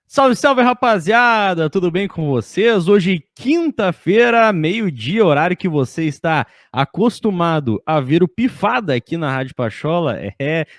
Salve, salve, rapaziada! Tudo bem com vocês? Hoje, quinta-feira, meio-dia, horário que você está acostumado a ver o Pifada aqui na Rádio Pachola.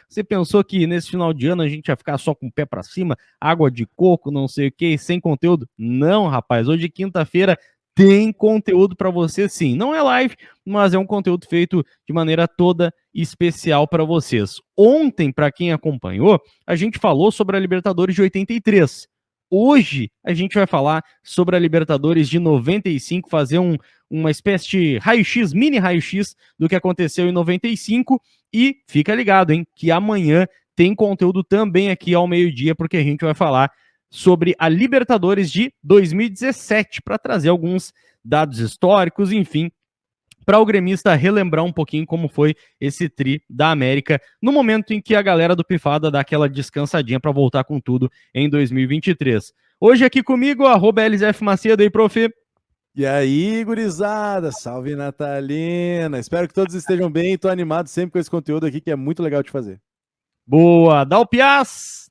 Você pensou que nesse final de ano a gente ia ficar só com o pé pra cima, água de coco, não sei o que, sem conteúdo? Não, rapaz. Hoje, quinta-feira, tem conteúdo pra você, sim. Não é live, mas é um conteúdo feito de maneira toda especial para vocês. Ontem, para quem acompanhou, a gente falou sobre a Libertadores de 83. Hoje a gente vai falar sobre a Libertadores de 95, fazer uma espécie de raio-x, mini raio-x do que aconteceu em 95. E fica ligado, hein, que amanhã tem conteúdo também aqui ao meio-dia, porque a gente vai falar sobre a Libertadores de 2017, para trazer alguns dados históricos, enfim, para o gremista relembrar um pouquinho como foi esse tri da América no momento em que a galera do Pifada dá aquela descansadinha para voltar com tudo em 2023. Hoje aqui comigo, @LZF Macedo aí, prof. E aí, gurizada, salve Natalina. Espero que todos estejam bem. Estou animado sempre com esse conteúdo aqui que é muito legal de fazer. Boa, dá o piás.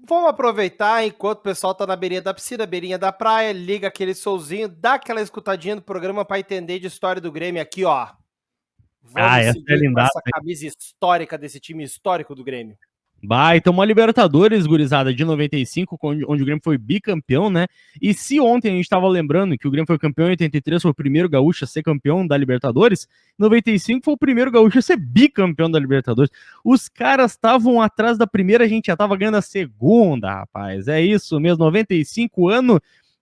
Vamos aproveitar enquanto o pessoal tá na beirinha da piscina, beirinha da praia, liga aquele solzinho, dá aquela escutadinha do programa para entender de história do Grêmio aqui, ó. Vamos Essa é seguir com linda. essa camisa histórica desse time histórico do Grêmio. Baita, uma Libertadores, gurizada, de 95, onde o Grêmio foi bicampeão, né? E se ontem a gente estava lembrando que o Grêmio foi campeão em 83, foi o primeiro gaúcho a ser campeão da Libertadores, 95 foi o primeiro gaúcho a ser bicampeão da Libertadores. Os caras estavam atrás da primeira, a gente já estava ganhando a segunda, rapaz. É isso mesmo, 95 anos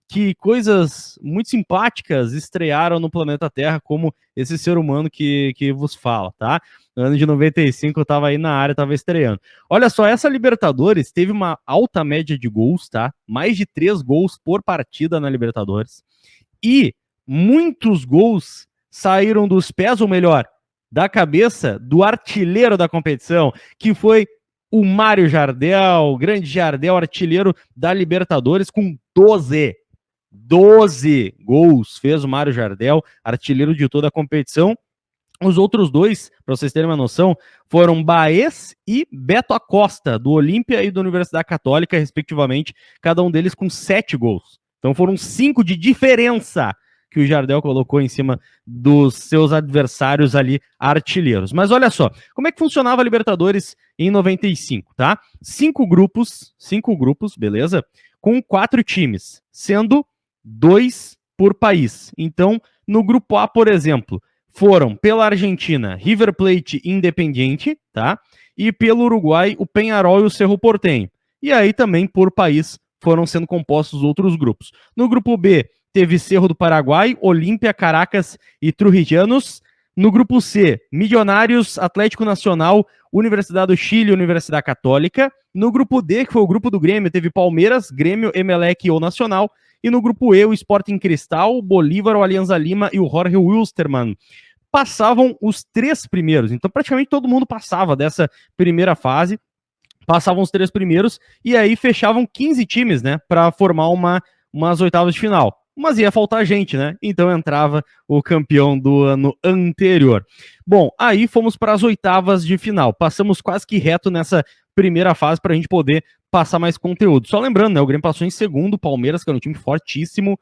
que coisas muito simpáticas estrearam no planeta Terra, como esse ser humano que vos fala, tá? No ano de 95 eu tava aí na área, tava estreando. Olha só, essa Libertadores teve uma alta média de gols, tá? Mais de 3 gols por partida na Libertadores. E muitos gols saíram dos pés, ou melhor, da cabeça do artilheiro da competição, que foi o Mário Jardel, grande Jardel, artilheiro da Libertadores, com 12 gols fez o Mário Jardel, artilheiro de toda a competição. Os outros dois, para vocês terem uma noção, foram Baez e Beto Acosta, do Olímpia e da Universidade Católica, respectivamente, cada um deles com 7 gols. Então foram 5 de diferença que o Jardel colocou em cima dos seus adversários ali, artilheiros. Mas olha só, como é que funcionava a Libertadores em 95, tá? 5 grupos, beleza? Com 4 times, sendo 2 por país. Então, no grupo A, por exemplo, foram pela Argentina, River Plate e Independiente, tá? E pelo Uruguai, o Peñarol e o Cerro Porteño. E aí também por país foram sendo compostos outros grupos. No grupo B, teve Cerro do Paraguai, Olímpia, Caracas e Trujillanos. No grupo C, Milionários, Atlético Nacional, Universidade do Chile e Universidade Católica. No grupo D, que foi o grupo do Grêmio, teve Palmeiras, Grêmio, Emelec e o Nacional. E no grupo E, o Sporting Cristal, o Bolívar, o Alianza Lima e o Jorge Wilstermann passavam os 3 primeiros. Então, praticamente todo mundo passava dessa primeira fase. Passavam os 3 primeiros e aí fechavam 15 times, né, para formar umas oitavas de final. Mas ia faltar gente, né? Então entrava o campeão do ano anterior. Bom, aí fomos para as oitavas de final. Passamos quase que reto nessa primeira fase para a gente poder passar mais conteúdo. Só lembrando, né? O Grêmio passou em segundo, o Palmeiras, que era um time fortíssimo,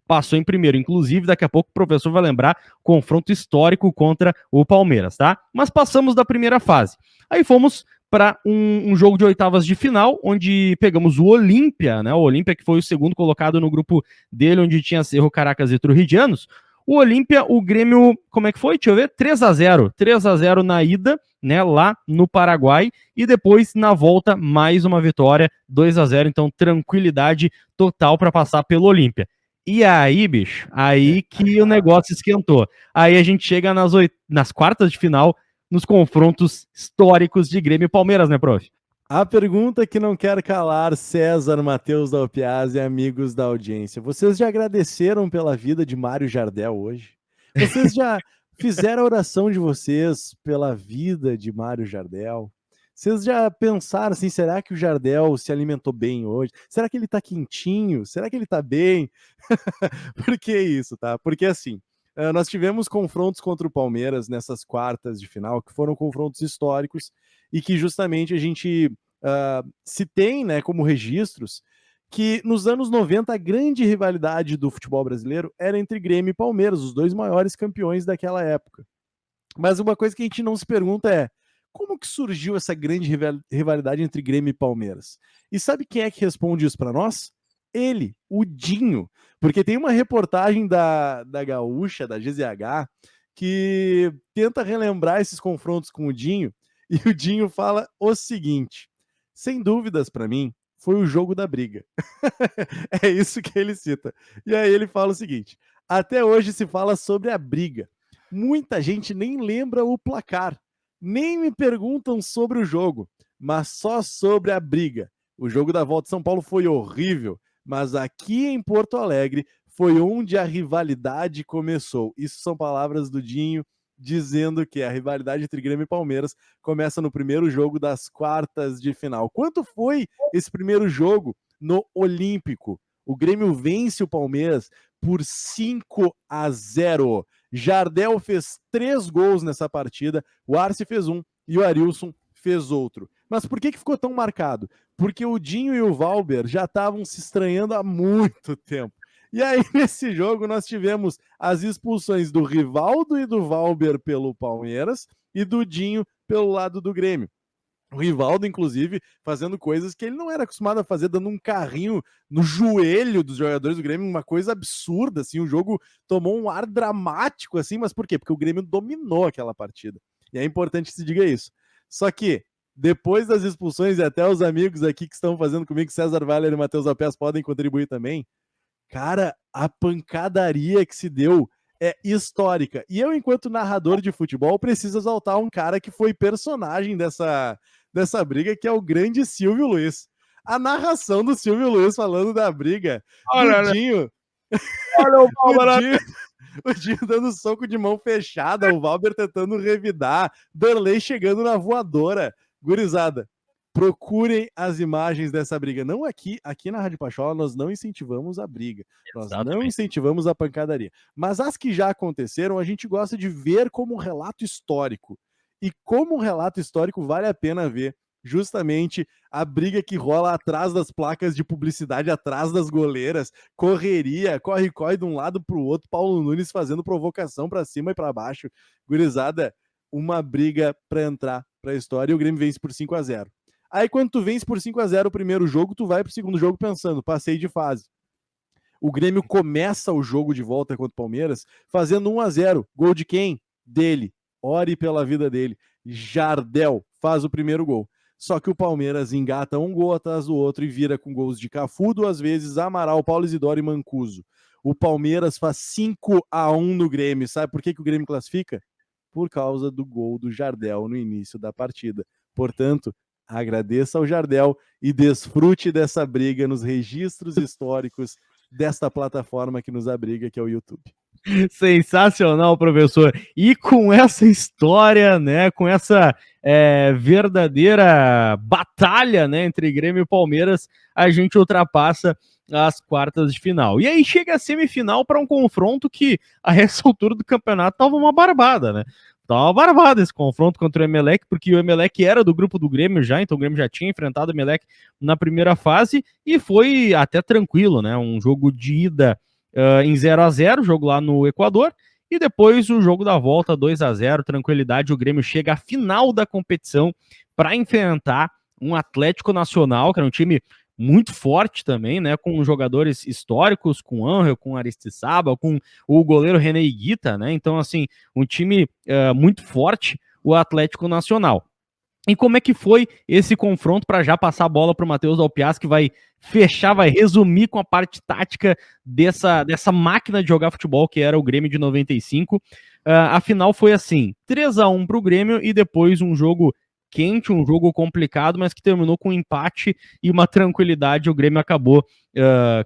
passou em primeiro. Inclusive, daqui a pouco o professor vai lembrar confronto histórico contra o Palmeiras, tá? Mas passamos da primeira fase. Aí fomos para um jogo de oitavas de final, onde pegamos o Olímpia, né? O Olímpia, que foi o segundo colocado no grupo dele, onde tinha Cerro, Caracas e Trujillanos. O Olímpia, o Grêmio, como é que foi? Deixa eu ver, 3-0. 3-0 na ida, né, lá no Paraguai, e depois na volta mais uma vitória, 2-0, então tranquilidade total para passar pelo Olímpia. E aí, bicho, aí que o negócio esquentou. Aí a gente chega nas quartas de final, nos confrontos históricos de Grêmio e Palmeiras, né, prof? A pergunta que não quer calar, César, Matheus da Alpiaz e amigos da audiência. Vocês já agradeceram pela vida de Mário Jardel hoje? Vocês já fizeram a oração de vocês pela vida de Mário Jardel? Vocês já pensaram assim, será que o Jardel se alimentou bem hoje? Será que ele tá quentinho? Será que ele tá bem? Por que isso, tá? Porque assim, nós tivemos confrontos contra o Palmeiras nessas quartas de final, que foram confrontos históricos e que justamente a gente se tem, né, como registros, que nos anos 90 a grande rivalidade do futebol brasileiro era entre Grêmio e Palmeiras, os dois maiores campeões daquela época. Mas uma coisa que a gente não se pergunta é como que surgiu essa grande rivalidade entre Grêmio e Palmeiras? E sabe quem é que responde isso para nós? Ele, o Dinho. Porque tem uma reportagem da Gaúcha, da GZH, que tenta relembrar esses confrontos com o Dinho, e o Dinho fala o seguinte: sem dúvidas, para mim, foi o jogo da briga. É isso que ele cita. E aí ele fala o seguinte: até hoje se fala sobre a briga. Muita gente nem lembra o placar, nem me perguntam sobre o jogo, mas só sobre a briga. O jogo da volta de São Paulo foi horrível, mas aqui em Porto Alegre foi onde a rivalidade começou. Isso são palavras do Dinho, dizendo que a rivalidade entre Grêmio e Palmeiras começa no primeiro jogo das quartas de final. Quanto foi esse primeiro jogo no Olímpico? O Grêmio vence o Palmeiras por 5-0. Jardel fez 3 gols nessa partida, o Arce fez 1 e o Arilson fez outro. Mas por que ficou tão marcado? Porque o Dinho e o Valber já estavam se estranhando há muito tempo. E aí, nesse jogo, nós tivemos as expulsões do Rivaldo e do Valber pelo Palmeiras e do Dinho pelo lado do Grêmio. O Rivaldo, inclusive, fazendo coisas que ele não era acostumado a fazer, dando um carrinho no joelho dos jogadores do Grêmio, uma coisa absurda, assim, o jogo tomou um ar dramático, assim, mas por quê? Porque o Grêmio dominou aquela partida. E é importante que se diga isso. Só que, depois das expulsões, e até os amigos aqui que estão fazendo comigo, César Valer e Matheus Alpés, podem contribuir também, cara, a pancadaria que se deu é histórica. E eu, enquanto narrador de futebol, preciso exaltar um cara que foi personagem dessa briga, que é o grande Silvio Luiz. A narração do Silvio Luiz falando da briga. Olha, do Dinho. Olha o o Dinho dando soco de mão fechada, o Valber tentando revidar, Darley chegando na voadora. Gurizada, procurem as imagens dessa briga. Não aqui na Rádio Pachola, nós não incentivamos a briga. Nós não incentivamos a pancadaria. Mas as que já aconteceram, a gente gosta de ver como um relato histórico. E como um relato histórico, vale a pena ver justamente a briga que rola atrás das placas de publicidade, atrás das goleiras, correria, corre de um lado para o outro, Paulo Nunes fazendo provocação para cima e para baixo. Gurizada, uma briga para entrar para a história, e o Grêmio vence por 5-0. Aí quando tu vence por 5-0 o primeiro jogo, tu vai pro segundo jogo pensando, passei de fase. O Grêmio começa o jogo de volta contra o Palmeiras fazendo 1-0. Gol de quem? Dele. Ore pela vida dele. Jardel faz o primeiro gol. Só que o Palmeiras engata um gol atrás do outro e vira com gols de Cafu 2 vezes, Amaral, Paulo Isidoro e Mancuso. O Palmeiras faz 5-1 no Grêmio. Sabe por que o Grêmio classifica? Por causa do gol do Jardel no início da partida. Portanto, agradeça ao Jardel e desfrute dessa briga nos registros históricos desta plataforma que nos abriga, que é o YouTube. Sensacional, professor. E com essa história, né, com essa verdadeira batalha, né, entre Grêmio e Palmeiras, a gente ultrapassa as quartas de final. E aí chega a semifinal para um confronto que, a essa altura do campeonato, tava uma barbada, né? Tava uma barbada esse confronto contra o Emelec, porque o Emelec era do grupo do Grêmio já, então o Grêmio já tinha enfrentado o Emelec na primeira fase e foi até tranquilo, né? Um jogo de ida em 0-0, jogo lá no Equador, e depois o jogo da volta 2-0, tranquilidade. O Grêmio chega à final da competição para enfrentar um Atlético Nacional, que era um time muito forte também, né, com jogadores históricos, com Angel, com Aristizábal, com o goleiro René Higuita, né, então assim, um time muito forte, o Atlético Nacional. E como é que foi esse confronto, para já passar a bola para o Matheus Alpiaz, que vai fechar, vai resumir com a parte tática dessa máquina de jogar futebol que era o Grêmio de 95. A final foi assim, 3-1 para o Grêmio e depois um jogo quente, um jogo complicado, mas que terminou com um empate e uma tranquilidade. O Grêmio acabou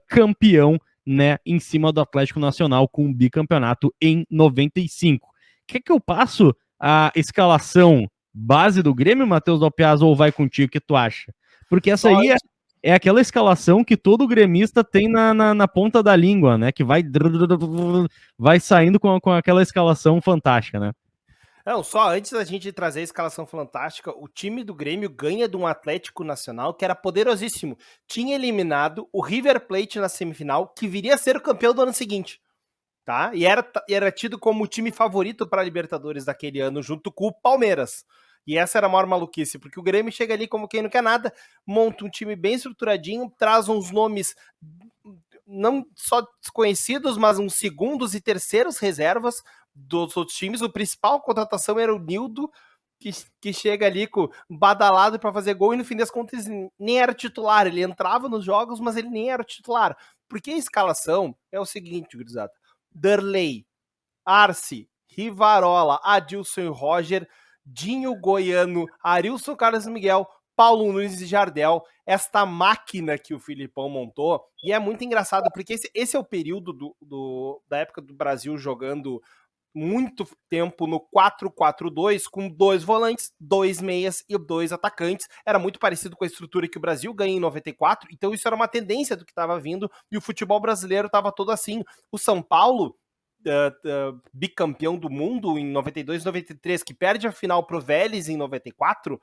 campeão, né, em cima do Atlético Nacional com um bicampeonato em 95. Quer que eu passo a escalação base do Grêmio, Matheus Alpiaz, ou vai contigo? O que tu acha? Porque essa aí é aquela escalação que todo gremista tem na ponta da língua, né? Que vai saindo com aquela escalação fantástica, né? Não, só antes da gente trazer a escalação fantástica, o time do Grêmio ganha de um Atlético Nacional que era poderosíssimo. Tinha eliminado o River Plate na semifinal, que viria a ser o campeão do ano seguinte, tá? E era tido como o time favorito para a Libertadores daquele ano, junto com o Palmeiras. E essa era a maior maluquice, porque o Grêmio chega ali como quem não quer nada, monta um time bem estruturadinho, traz uns nomes não só desconhecidos, mas uns segundos e terceiros reservas dos outros times. O principal contratação era o Nildo, que chega ali com badalado para fazer gol e no fim das contas nem era titular. Ele entrava nos jogos, mas ele nem era titular. Porque a escalação é o seguinte, gurizada: Darley, Arce, Rivarola, Adilson e Roger, Dinho Goiano, Arilson Carlos Miguel, Paulo Nunes e Jardel, esta máquina que o Filipão montou. E é muito engraçado, porque esse é o período da época do Brasil jogando muito tempo no 4-4-2, com 2 volantes, 2 meias e 2 atacantes. Era muito parecido com a estrutura que o Brasil ganha em 94, então isso era uma tendência do que estava vindo, e o futebol brasileiro estava todo assim. O São Paulo, bicampeão do mundo em 92 e 93, que perde a final pro Vélez em 94,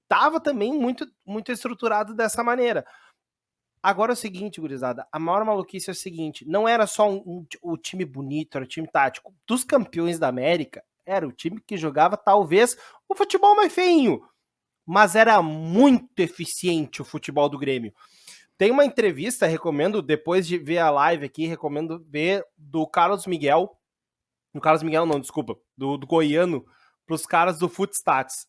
estava também muito, muito estruturado dessa maneira. Agora é o seguinte, gurizada, a maior maluquice é o seguinte: não era só o time bonito, era o time tático. Dos campeões da América, era o time que jogava talvez o futebol mais feinho, mas era muito eficiente o futebol do Grêmio. Tem uma entrevista, recomendo, depois de ver a live aqui, recomendo ver do Carlos Miguel, do Goiano, pros caras do Footstats.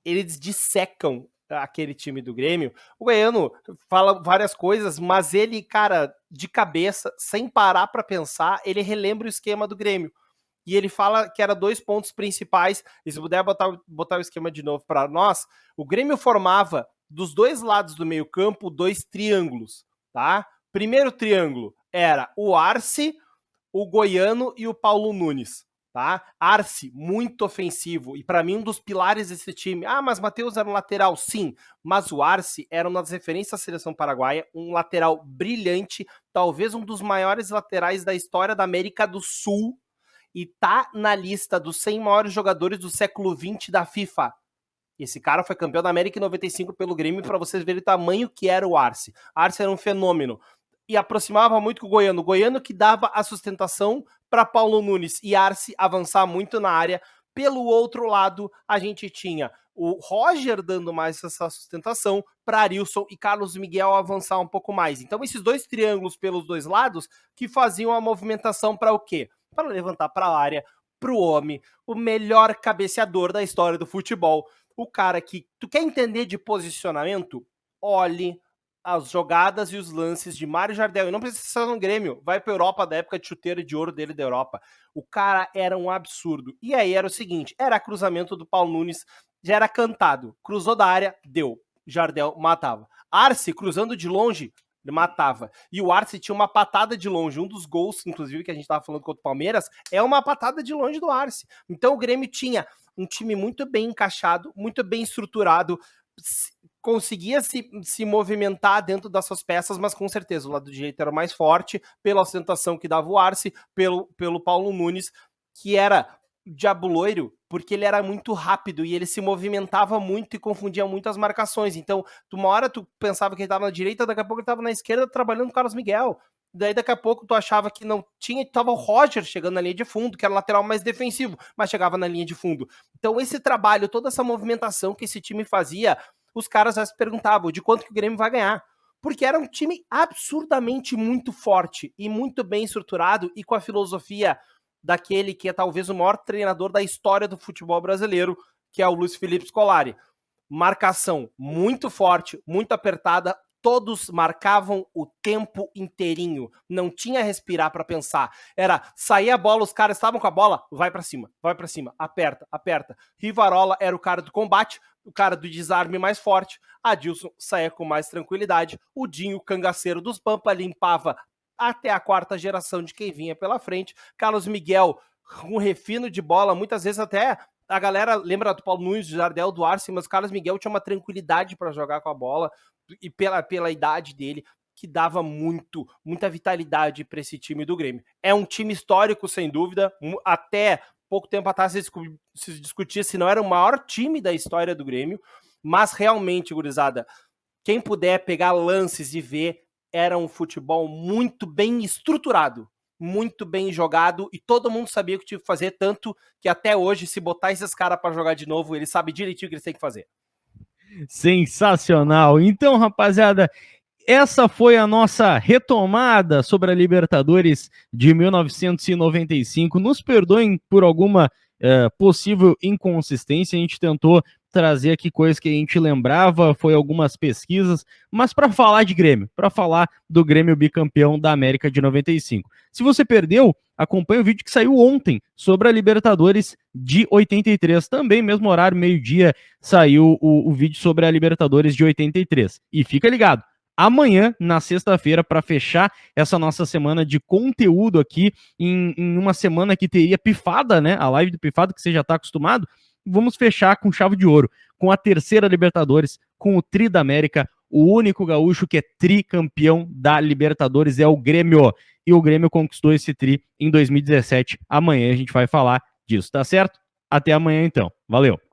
Eles dissecam aquele time do Grêmio. O Goiano fala várias coisas, mas ele, cara, de cabeça, sem parar para pensar, ele relembra o esquema do Grêmio. E ele fala que era 2 pontos principais, e se puder botar o esquema de novo para nós, o Grêmio formava dos 2 lados do meio campo 2 triângulos, tá? Primeiro triângulo era o Arce, o Goiano e o Paulo Nunes. Tá? Arce, muito ofensivo, e para mim um dos pilares desse time. Ah, mas Matheus era um lateral, sim, mas o Arce era uma das referências da seleção paraguaia, um lateral brilhante, talvez um dos maiores laterais da história da América do Sul, e tá na lista dos 100 maiores jogadores do século XX da FIFA. Esse cara foi campeão da América em 95 pelo Grêmio, para vocês verem o tamanho que era o Arce. Arce era um fenômeno. E aproximava muito com o Goiano. O Goiano que dava a sustentação para Paulo Nunes e Arce avançar muito na área. Pelo outro lado, a gente tinha o Roger dando mais essa sustentação para Arilson e Carlos Miguel avançar um pouco mais. Então, esses 2 triângulos pelos 2 lados que faziam a movimentação para o quê? Para levantar para a área, para o homem, o melhor cabeceador da história do futebol. O cara que tu quer entender de posicionamento? Olhe as jogadas e os lances de Mário Jardel. E não precisa ser no Grêmio. Vai pra Europa da época de chuteira de ouro dele da Europa. O cara era um absurdo. E aí era o seguinte, era cruzamento do Paulo Nunes, já era cantado. Cruzou da área, deu. Jardel matava. Arce, cruzando de longe, matava. E o Arce tinha uma patada de longe. Um dos gols, inclusive, que a gente tava falando contra o Palmeiras, é uma patada de longe do Arce. Então o Grêmio tinha um time muito bem encaixado, muito bem estruturado, conseguia se movimentar dentro das suas peças, mas com certeza o lado direito era o mais forte, pela ostentação que dava o Arce, pelo Paulo Nunes, que era diabo loiro, porque ele era muito rápido e ele se movimentava muito e confundia muito as marcações. Então, uma hora tu pensava que ele estava na direita, daqui a pouco ele estava na esquerda trabalhando com o Carlos Miguel. Daí daqui a pouco tu achava que não tinha, tava o Roger chegando na linha de fundo, que era o lateral mais defensivo, mas chegava na linha de fundo. Então esse trabalho, toda essa movimentação que esse time fazia, os caras já se perguntavam de quanto que o Grêmio vai ganhar. Porque era um time absurdamente muito forte e muito bem estruturado e com a filosofia daquele que é talvez o maior treinador da história do futebol brasileiro, que é o Luiz Felipe Scolari. Marcação muito forte, muito apertada, todos marcavam o tempo inteirinho, não tinha respirar para pensar, era sair a bola, os caras estavam com a bola, vai para cima, aperta, aperta. Rivarola era o cara do combate, o cara do desarme mais forte, Adilson saía com mais tranquilidade, o Dinho, cangaceiro dos Pampa, limpava até a 4ª geração de quem vinha pela frente, Carlos Miguel, um refino de bola, muitas vezes até a galera lembra do Paulo Nunes, do Jardel, do Arce, mas o Carlos Miguel tinha uma tranquilidade para jogar com a bola, e pela idade dele, que dava muita vitalidade para esse time do Grêmio. É um time histórico, sem dúvida, até pouco tempo atrás se discutia se não era o maior time da história do Grêmio, mas realmente, gurizada, quem puder pegar lances e ver, era um futebol muito bem estruturado, muito bem jogado, e todo mundo sabia o que tinha que fazer, tanto que até hoje, se botar esses caras para jogar de novo, eles sabem direitinho o que eles têm que fazer. Sensacional. Então, rapaziada, essa foi a nossa retomada sobre a Libertadores de 1995. Nos perdoem por alguma possível inconsistência, a gente tentou trazer aqui coisas que a gente lembrava, foi algumas pesquisas, mas para falar de Grêmio, para falar do Grêmio bicampeão da América de 95. Se você perdeu, acompanhe o vídeo que saiu ontem sobre a Libertadores de 83. Também, mesmo horário, meio-dia, saiu o vídeo sobre a Libertadores de 83. E fica ligado, amanhã, na sexta-feira, para fechar essa nossa semana de conteúdo aqui, em uma semana que teria pifada, né? A live do pifado, que você já está acostumado, vamos fechar com chave de ouro, com a terceira Libertadores, com o Tri da América. O único gaúcho que é tricampeão da Libertadores é o Grêmio. E o Grêmio conquistou esse tri em 2017. Amanhã a gente vai falar disso, tá certo? Até amanhã, então. Valeu!